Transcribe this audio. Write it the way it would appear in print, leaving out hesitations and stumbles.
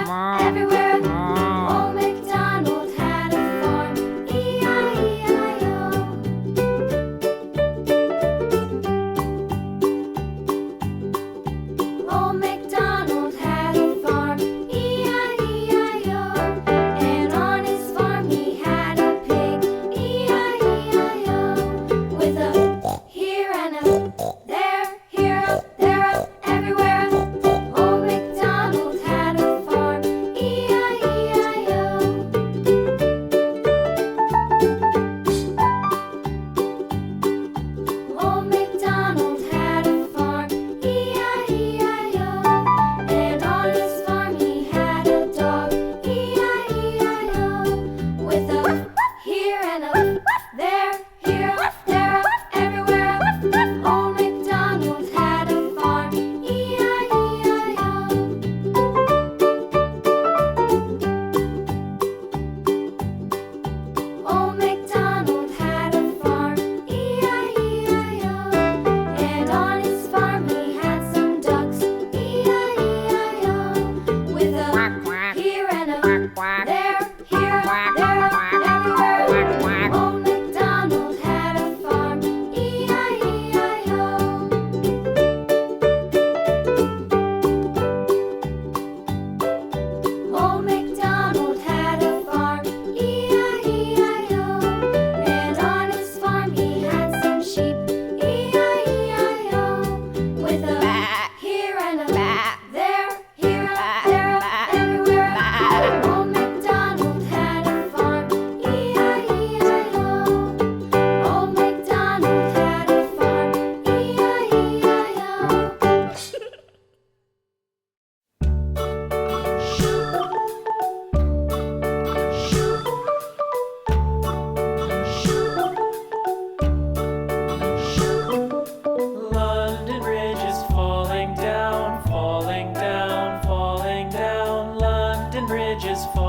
everywhere. Old MacDonald had a farm, E-I-E-I-O. Old MacDonald had a farm, E-I-E-I-O. And on his farm he had a pig, E-I-E-I-O. With a here and a there, here up, there up, everywhere. Old MacDonald had a farm, E-I-E-I-O. Old MacDonald had a farm, E-I-E-I-O. And on his farm he had a dog, E-I-E-I-O. With a here and a there, here up, there up, everywhere. Old MacDonald had a farm, E-I-E-I-O. Old MacDonald had a farm, E-I-E-I-O. And on his farm he had some ducks, E-I-E-I-O. With a here and a there, here, there, everywhere. Old MacDonald had a farm, E-I-E-I-O. Old MacDonald had a farm, E-I-E-I-O. And on his farm he had some sheep, E-I-E-I-O. With a here and a there, here up, there up, everywhere. Old MacDonald had a farm, E-I-E-I-O. Old MacDonald had a farm, London Bridge is falling down, falling down, falling down. London Bridge is falling